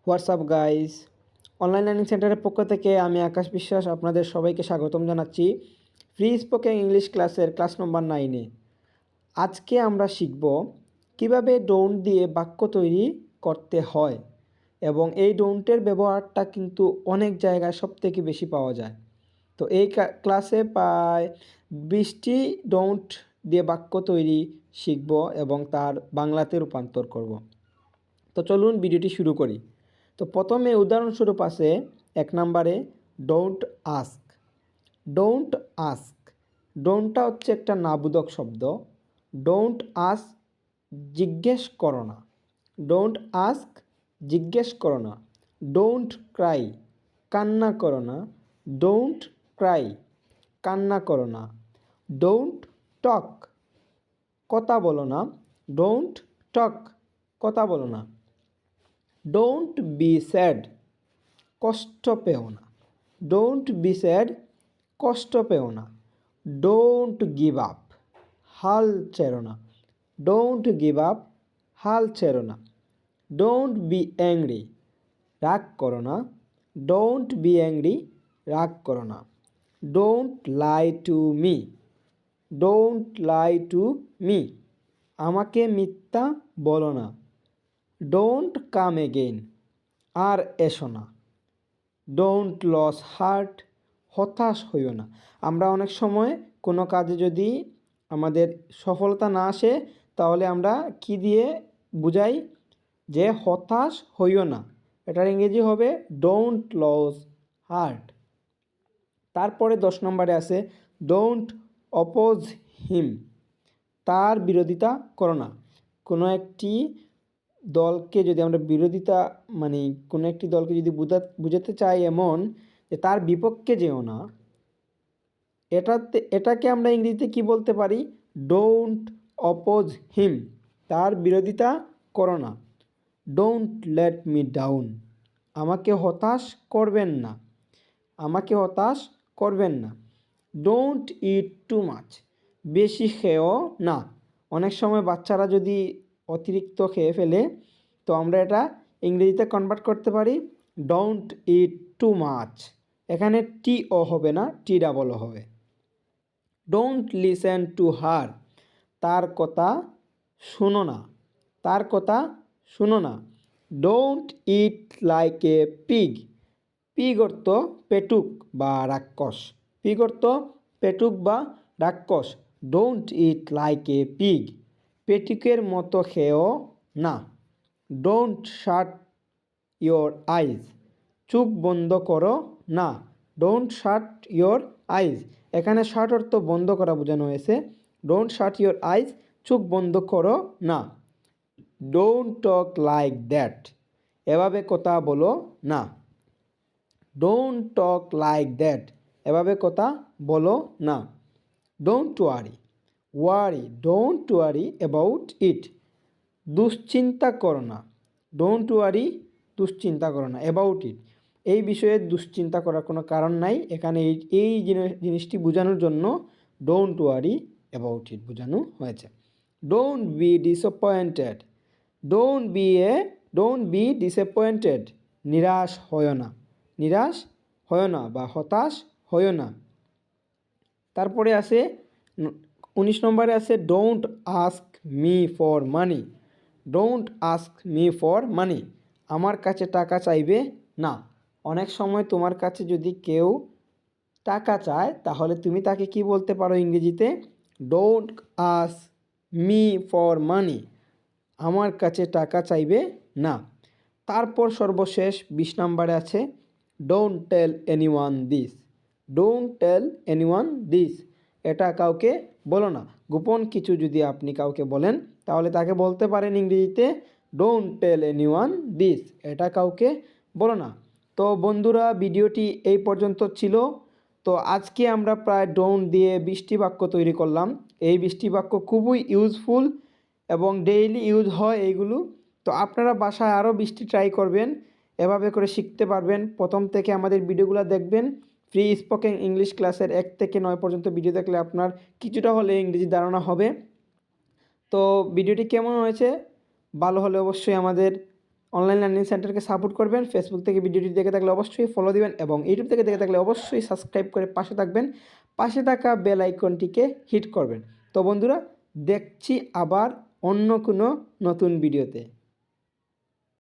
WhatsApp guys, online learning সেন্টারের পক্ষ থেকে আমি আকাশ বিশ্বাস আপনাদের সবাইকে স্বাগতম জানাচ্ছি ফ্রি স্পোকেন ইংলিশ ক্লাসের ক্লাস নম্বর 9-এ। আজকে আমরা শিখব কিভাবে ডোন্ট দিয়ে বাক্য তৈরি করতে হয় এবং এই ডোন্টের ব্যবহারটা কিন্তু অনেক জায়গায় সবথেকে বেশি পাওয়া যায়। তো এই ক্লাসে প্রায় 20টি ডোন্ট দিয়ে বাক্য তৈরি শিখব এবং তার বাংলাতে রূপান্তর করব। তো চলুন ভিডিওটি শুরু করি। তো প্রথমে উদাহরণস্বরূপ আছে 1 নম্বরে ডোন্ট আস্ক। ডোন্ট আস্ক, ডোন্টটা হচ্ছে একটা নাবোধক শব্দ। ডোন্ট আস্ক, জিজ্ঞেস করো না। ডোন্ট আস্ক, জিজ্ঞেস করো না। ডোন্ট ক্রাই, কান্না করো না। ডোন্ট ক্রাই, কান্না করো না। ডোন্ট টক, কথা বলো না। ডোন্ট টক, কথা বলো না। ডোন্ট বি স্যাড, কষ্ট পেও না। ডোন্ট বি স্যাড, কষ্ট পেও না। ডোন্ট গিভ আপ, হাল ছেড়ো না। ডোন্ট গিভ আপ, হাল ছেড়ো না। ডোন্ট বি অ্যাংরি, রাগ করো না। ডোন্ট বি অ্যাংরি, রাগ করো না। Don't lie to me, don't lie to me, আমাকে মিথ্যা বলো না। ডোন্ট কাম এগেইন, আর এসো না। ডোন্ট লস হার্ট, হতাশ হইও না। আমরা অনেক সময় কোনো কাজে যদি আমাদের সফলতা না আসে তাহলে আমরা কি দিয়ে বুঝাই যে হতাশ হইও না। এটার ইংরেজি হবে ডোন্ট লস হার্ট। তারপরে 10 নম্বরে আছে ডোন্ট অপোজ হিম, তার বিরোধিতা করো না। কোনো একটি দলকে যদি আমরা বিরোধিতা কোনো একটি দলকে যদি বুঝাতে চাই এমন যে তার বিপক্ষে যেও না, এটাকে আমরা ইংরেজিতে কি বলতে পারি? ডোন্ট অপোজ হিম, তার বিরোধিতা করো না। ডোন্ট লেট মি ডাউন, আমাকে হতাশ করবেন না। আমাকে হতাশ করবেন না। ডোন্ট ইট টু মাচ, বেশি খেও না। অনেক সময় বাচ্চারা যদি অতিরিক্ত খেয়ে ফেলে তো আমরা এটা ইংরেজিতে কনভার্ট করতে পারি ডোন্ট ইট টু মাচ। এখানে টি ও হবে না, টি ডাবল ও হবে। ডোন্ট লিসেন টু হার, তার কথা শুনো না। তার কথা শুনো না। Don't eat like a pig, pig অর্থ পেটুক বা রাক্ষস। পিগ অর্থ পেটুক বা রাক্ষস। Don't eat like a pig, পেটুকের মতো খেও না। ডোন্ট শাট ইয়োর আইজ, চোখ বন্ধ করো না। ডোন্ট শাট ইয়োর আইজ, এখানে শাট অর্থ বন্ধ করা বোঝানো হয়েছে। ডোন্ট শাট ইয়োর আইজ, চোখ বন্ধ করো না। ডোন্ট টক লাইক দ্যাট, এভাবে কথা বলো না। ডোন্ট টক লাইক দ্যাট, এভাবে কথা বলো না। Don't worry, worry, don't worry about it, দুশ্চিন্তা করো না। ডোন্ট ওয়ারি, দুশ্চিন্তা করো না। অ্যাবাউট ইট, এই বিষয়ে দুশ্চিন্তা করার কোনো কারণ নাই। এখানে এই জিনিসটি বোঝানোর জন্য ডোন্ট ওয়ারি অ্যাবাউট ইট বোঝানো হয়েছে। Don't be disappointed, don't be disappointed, নিরাশ হয় না। নিরাশ হয় না বা হতাশ হয় না। তারপরে আছে 19 নম্বরে আছে don't ask me for money. Don't ask me for money, আমার কাছে টাকা চাইবে না। অনেক সময় তোমার কাছে যদি কেউ টাকা চায় তাহলে তুমি তাকে কি বলতে পারো ইংরেজিতে? Don't ask me for money, আমার কাছে টাকা চাইবে না। তারপর সর্বশেষ 20 নম্বরে আছে don't tell anyone this. Don't tell anyone this, এটা কাউকে বলো না। গোপন কিছু যদি আপনি কাউকে বলেন তাহলে তাকে বলতে পারেন ইংরেজিতে ডোন্ট টেল এনিওয়ান দিস, এটা কাউকে বলো না। তো বন্ধুরা, ভিডিওটি এই পর্যন্ত ছিল। তো আজকে আমরা প্রায় ডোন্ট দিয়ে 20টি বাক্য তৈরি করলাম। এই 20টি বাক্য খুবই ইউজফুল এবং ডেইলি ইউজ হয় এইগুলো। তো আপনারা বাসায় আরও 20টি ট্রাই করবেন, এভাবে করে শিখতে পারবেন। প্রথম থেকে আমাদের ভিডিওগুলো দেখবেন। ফ্রি স্পোকেন ইংলিশ ক্লাসের 1 থেকে 9 পর্যন্ত ভিডিও দেখলে আপনার কিছুটা হলে ইংরেজি ধারণা হবে। তো ভিডিওটি কেমন হয়েছে? ভালো হলে অবশ্যই আমাদের অনলাইন লার্নিং সেন্টারকে সাপোর্ট করবেন। ফেসবুক থেকে ভিডিওটি দেখে থাকলে অবশ্যই ফলো দিবেন এবং ইউটিউব থেকে দেখে থাকলে অবশ্যই সাবস্ক্রাইব করে পাশে থাকবেন। পাশে থাকা বেল আইকনটিকে হিট করবেন। তো বন্ধুরা, দেখছি আবার অন্য কোনো নতুন ভিডিওতে।